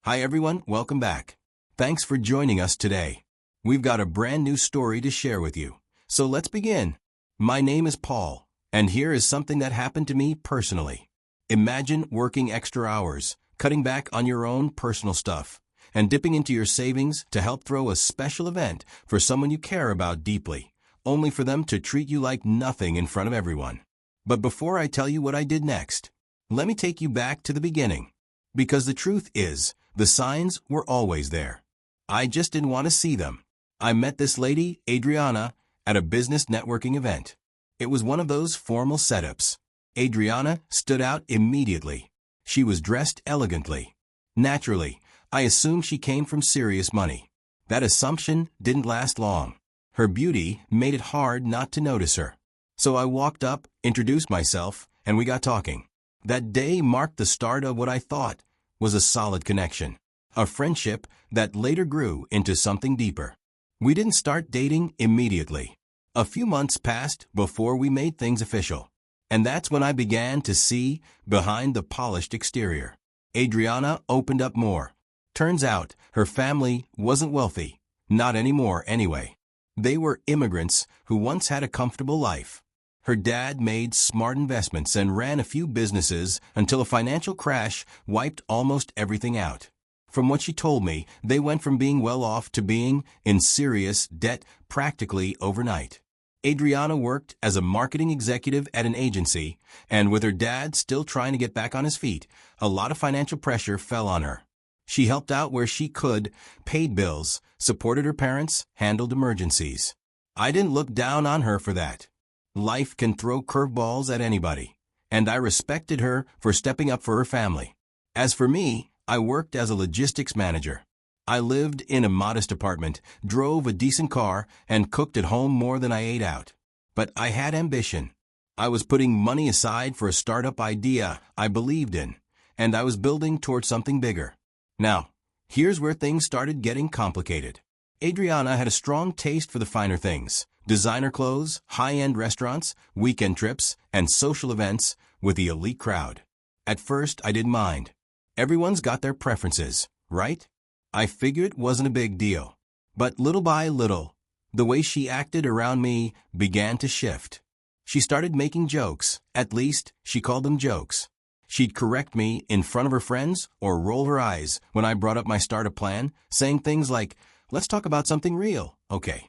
Hi everyone, welcome back. Thanks for joining us today. We've got a brand new story to share with you. So let's begin. My name is Paul, and here is something that happened to me personally. Imagine working extra hours, cutting back on your own personal stuff, and dipping into your savings to help throw a special event for someone you care about deeply, only for them to treat you like nothing in front of everyone. But before I tell you what I did next, let me take you back to the beginning. Because the truth is, the signs were always there. I just didn't want to see them. I met this lady, Adriana, at a business networking event. It was one of those formal setups. Adriana stood out immediately. She was dressed elegantly. Naturally, I assumed she came from serious money. That assumption didn't last long. Her beauty made it hard not to notice her. So I walked up, introduced myself, and we got talking. That day marked the start of what I thought was a solid connection. A friendship that later grew into something deeper. We didn't start dating immediately. A few months passed before we made things official. And that's when I began to see behind the polished exterior. Adriana opened up more. Turns out, her family wasn't wealthy. Not anymore anyway. They were immigrants who once had a comfortable life. Her dad made smart investments and ran a few businesses until a financial crash wiped almost everything out. From what she told me, they went from being well off to being in serious debt practically overnight. Adriana worked as a marketing executive at an agency, and with her dad still trying to get back on his feet, a lot of financial pressure fell on her. She helped out where she could, paid bills, supported her parents, handled emergencies. I didn't look down on her for that. Life can throw curveballs at anybody, and I respected her for stepping up for her family. As for me, I worked as a logistics manager. I lived in a modest apartment, drove a decent car, and cooked at home more than I ate out. But I had ambition. I was putting money aside for a startup idea I believed in, and I was building towards something bigger. Now, here's where things started getting complicated. Adriana had a strong taste for the finer things. Designer clothes, high-end restaurants, weekend trips, and social events with the elite crowd. At first, I didn't mind. Everyone's got their preferences, right? I figured it wasn't a big deal. But little by little, the way she acted around me began to shift. She started making jokes. At least, she called them jokes. She'd correct me in front of her friends or roll her eyes when I brought up my startup plan, saying things like, "Let's talk about something real, okay?"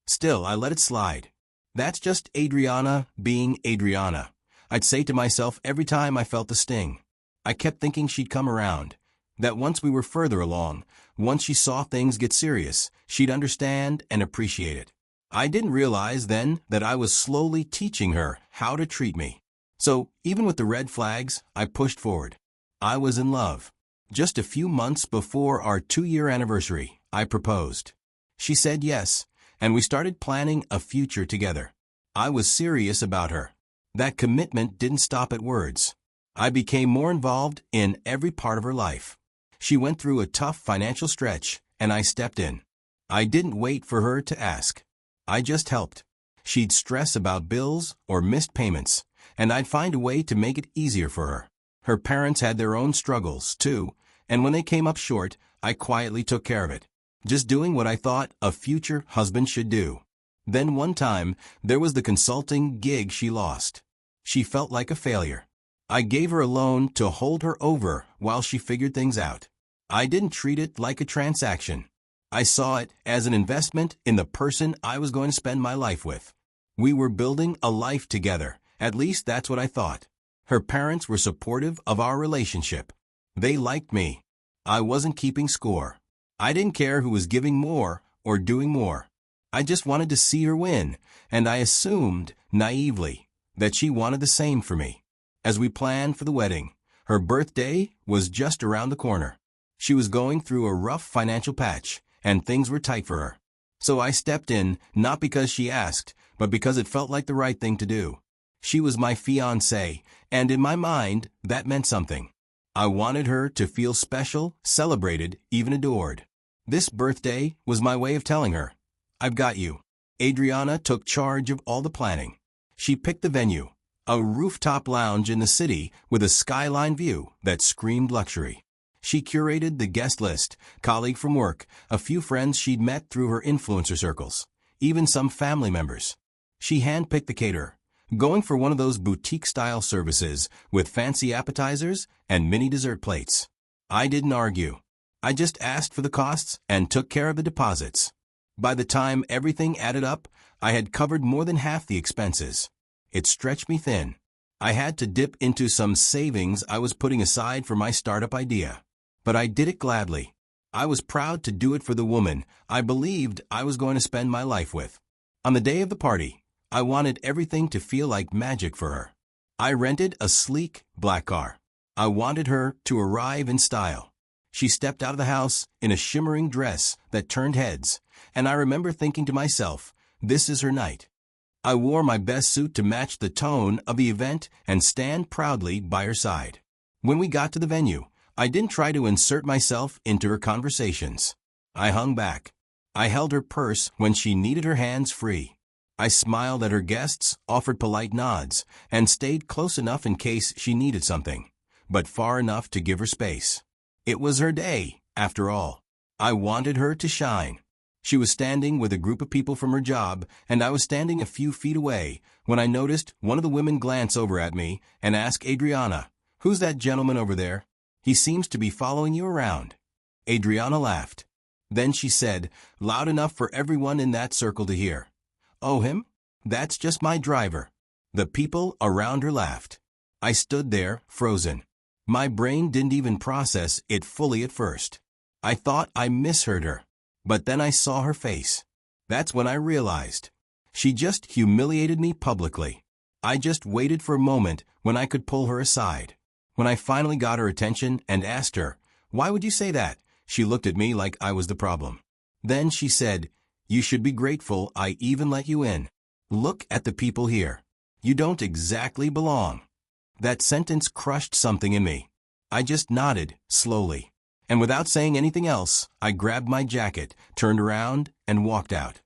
Still, I let it slide. That's just Adriana being Adriana, I'd say to myself every time I felt the sting. I kept thinking she'd come around, that once we were further along, once she saw things get serious, she'd understand and appreciate it. I didn't realize then that I was slowly teaching her how to treat me. So, even with the red flags, I pushed forward. I was in love. Just a few months before our 2-year anniversary, I proposed. She said yes, and we started planning a future together. I was serious about her. That commitment didn't stop at words. I became more involved in every part of her life. She went through a tough financial stretch, and I stepped in. I didn't wait for her to ask. I just helped. She'd stress about bills or missed payments, and I'd find a way to make it easier for her. Her parents had their own struggles, too, and when they came up short, I quietly took care of it. Just doing what I thought a future husband should do. Then one time, there was the consulting gig she lost. She felt like a failure. I gave her a loan to hold her over while she figured things out. I didn't treat it like a transaction. I saw it as an investment in the person I was going to spend my life with. We were building a life together. At least that's what I thought. Her parents were supportive of our relationship. They liked me. I wasn't keeping score. I didn't care who was giving more or doing more. I just wanted to see her win, and I assumed, naively, that she wanted the same for me. As we planned for the wedding, her birthday was just around the corner. She was going through a rough financial patch, and things were tight for her. So I stepped in, not because she asked, but because it felt like the right thing to do. She was my fiancée, and in my mind, that meant something. I wanted her to feel special, celebrated, even adored. This birthday was my way of telling her, "I've got you." Adriana took charge of all the planning. She picked the venue, a rooftop lounge in the city with a skyline view that screamed luxury. She curated the guest list, colleague from work, a few friends she'd met through her influencer circles, even some family members. She handpicked the caterer, going for one of those boutique-style services with fancy appetizers and mini dessert plates. I didn't argue. I just asked for the costs and took care of the deposits. By the time everything added up, I had covered more than half the expenses. It stretched me thin. I had to dip into some savings I was putting aside for my startup idea. But I did it gladly. I was proud to do it for the woman I believed I was going to spend my life with. On the day of the party, I wanted everything to feel like magic for her. I rented a sleek, black car. I wanted her to arrive in style. She stepped out of the house in a shimmering dress that turned heads, and I remember thinking to myself, this is her night. I wore my best suit to match the tone of the event and stand proudly by her side. When we got to the venue, I didn't try to insert myself into her conversations. I hung back. I held her purse when she needed her hands free. I smiled at her guests, offered polite nods, and stayed close enough in case she needed something, but far enough to give her space. It was her day, after all. I wanted her to shine. She was standing with a group of people from her job, and I was standing a few feet away when I noticed one of the women glance over at me and ask Adriana, "Who's that gentleman over there? He seems to be following you around." Adriana laughed. Then she said, loud enough for everyone in that circle to hear, "Oh, him? That's just my driver." The people around her laughed. I stood there, frozen. My brain didn't even process it fully at first. I thought I misheard her. But then I saw her face. That's when I realized. She just humiliated me publicly. I just waited for a moment when I could pull her aside. When I finally got her attention and asked her, "Why would you say that?" she looked at me like I was the problem. Then she said, "You should be grateful I even let you in. Look at the people here. You don't exactly belong." That sentence crushed something in me. I just nodded, slowly. And without saying anything else, I grabbed my jacket, turned around, and walked out.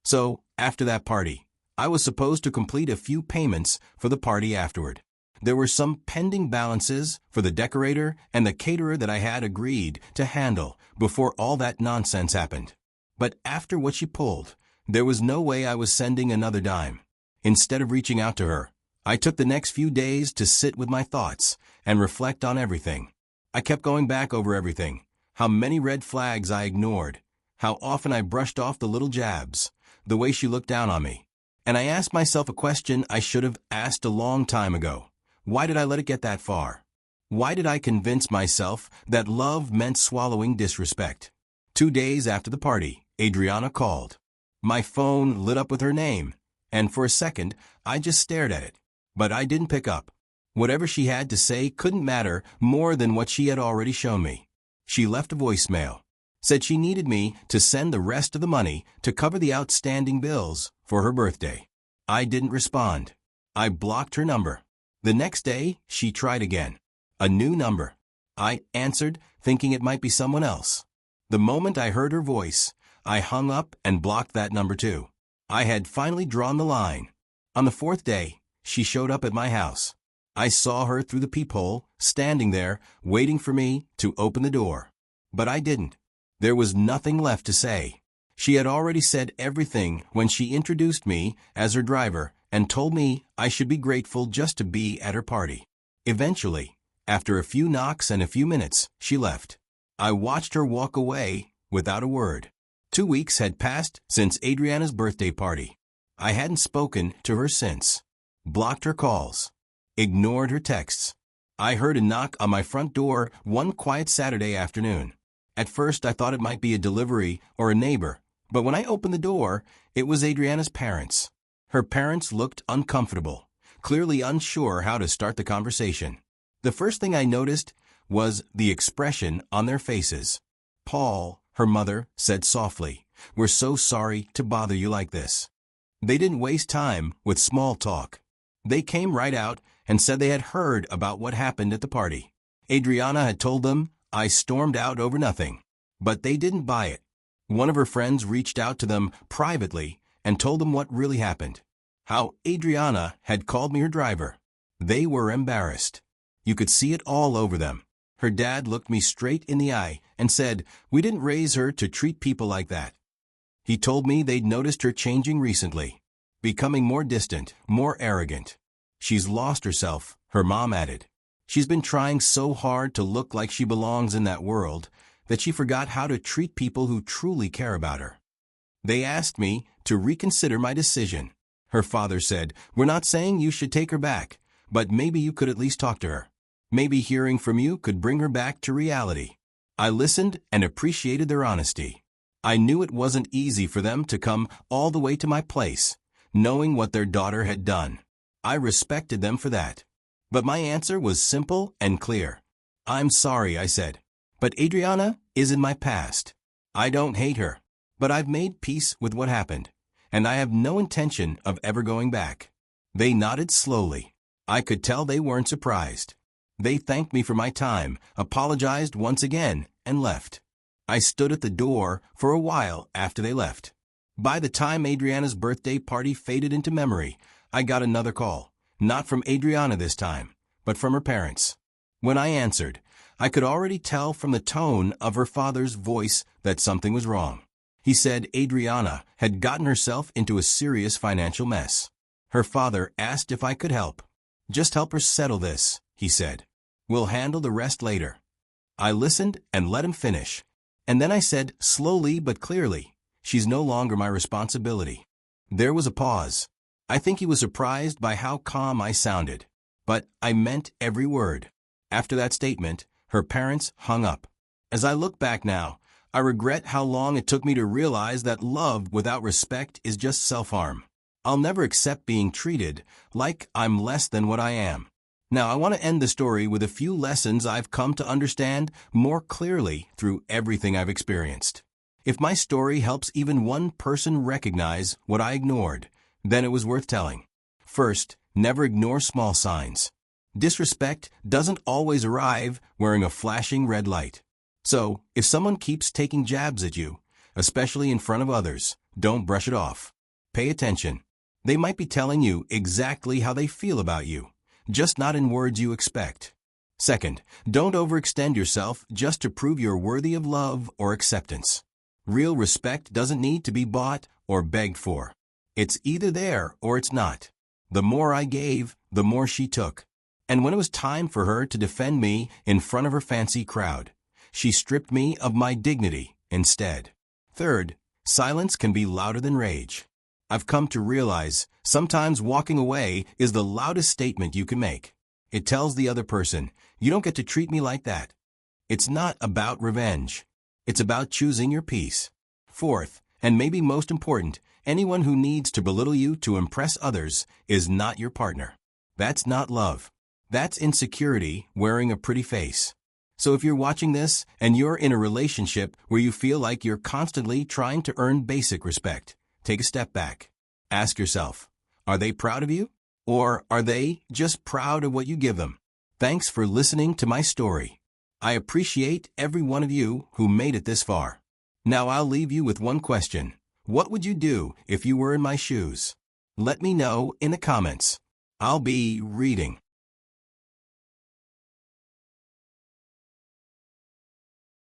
So, after that party, I was supposed to complete a few payments for the party afterward. There were some pending balances for the decorator and the caterer that I had agreed to handle before all that nonsense happened. But after what she pulled, there was no way I was sending another dime. Instead of reaching out to her, I took the next few days to sit with my thoughts and reflect on everything. I kept going back over everything, how many red flags I ignored, how often I brushed off the little jabs, the way she looked down on me. And I asked myself a question I should have asked a long time ago. Why did I let it get that far? Why did I convince myself that love meant swallowing disrespect? 2 days after the party, Adriana called. My phone lit up with her name, and for a second, I just stared at it. But I didn't pick up. Whatever she had to say couldn't matter more than what she had already shown me. She left a voicemail, said she needed me to send the rest of the money to cover the outstanding bills for her birthday. I didn't respond. I blocked her number. The next day, she tried again. A new number. I answered, thinking it might be someone else. The moment I heard her voice, I hung up and blocked that number too. I had finally drawn the line. On the 4th day, she showed up at my house. I saw her through the peephole, standing there, waiting for me to open the door. But I didn't. There was nothing left to say. She had already said everything when she introduced me as her driver and told me I should be grateful just to be at her party. Eventually, after a few knocks and a few minutes, she left. I watched her walk away without a word. 2 weeks had passed since Adriana's birthday party. I hadn't spoken to her since. Blocked her calls. Ignored her texts. I heard a knock on my front door one quiet Saturday afternoon. At first, I thought it might be a delivery or a neighbor, but when I opened the door, it was Adriana's parents. Her parents looked uncomfortable, clearly unsure how to start the conversation. The first thing I noticed was the expression on their faces. "Paul," her mother said softly, "we're so sorry to bother you like this." They didn't waste time with small talk. They came right out and said they had heard about what happened at the party. Adriana had told them I stormed out over nothing. But they didn't buy it. One of her friends reached out to them privately and told them what really happened. How Adriana had called me her driver. They were embarrassed. You could see it all over them. Her dad looked me straight in the eye and said, "We didn't raise her to treat people like that." He told me they'd noticed her changing recently, becoming more distant, more arrogant. "She's lost herself," her mom added. "She's been trying so hard to look like she belongs in that world that she forgot how to treat people who truly care about her." They asked me to reconsider my decision. Her father said, "We're not saying you should take her back, but maybe you could at least talk to her. Maybe hearing from you could bring her back to reality." I listened and appreciated their honesty. I knew it wasn't easy for them to come all the way to my place, knowing what their daughter had done. I respected them for that. But my answer was simple and clear. "I'm sorry," I said, "but Adriana is in my past. I don't hate her, but I've made peace with what happened, and I have no intention of ever going back." They nodded slowly. I could tell they weren't surprised. They thanked me for my time, apologized once again, and left. I stood at the door for a while after they left. By the time Adriana's birthday party faded into memory, I got another call, not from Adriana this time, but from her parents. When I answered, I could already tell from the tone of her father's voice that something was wrong. He said Adriana had gotten herself into a serious financial mess. Her father asked if I could help. "Just help her settle this," he said. "We'll handle the rest later." I listened and let him finish. And then I said, slowly but clearly, "She's no longer my responsibility." There was a pause. I think he was surprised by how calm I sounded. But I meant every word. After that statement, her parents hung up. As I look back now, I regret how long it took me to realize that love without respect is just self-harm. I'll never accept being treated like I'm less than what I am. Now, I want to end the story with a few lessons I've come to understand more clearly through everything I've experienced. If my story helps even one person recognize what I ignored, then it was worth telling. First, never ignore small signs. Disrespect doesn't always arrive wearing a flashing red light. So, if someone keeps taking jabs at you, especially in front of others, don't brush it off. Pay attention. They might be telling you exactly how they feel about you, just not in words you expect. Second, don't overextend yourself just to prove you're worthy of love or acceptance. Real respect doesn't need to be bought or begged for. It's either there or it's not. The more I gave, the more she took. And when it was time for her to defend me in front of her fancy crowd, she stripped me of my dignity instead. Third, silence can be louder than rage. I've come to realize sometimes walking away is the loudest statement you can make. It tells the other person, "You don't get to treat me like that." It's not about revenge. It's about choosing your peace. Fourth, and maybe most important, anyone who needs to belittle you to impress others is not your partner. That's not love. That's insecurity wearing a pretty face. So if you're watching this and you're in a relationship where you feel like you're constantly trying to earn basic respect, take a step back. Ask yourself, are they proud of you? Or are they just proud of what you give them? Thanks for listening to my story. I appreciate every one of you who made it this far. Now I'll leave you with one question. What would you do if you were in my shoes? Let me know in the comments. I'll be reading.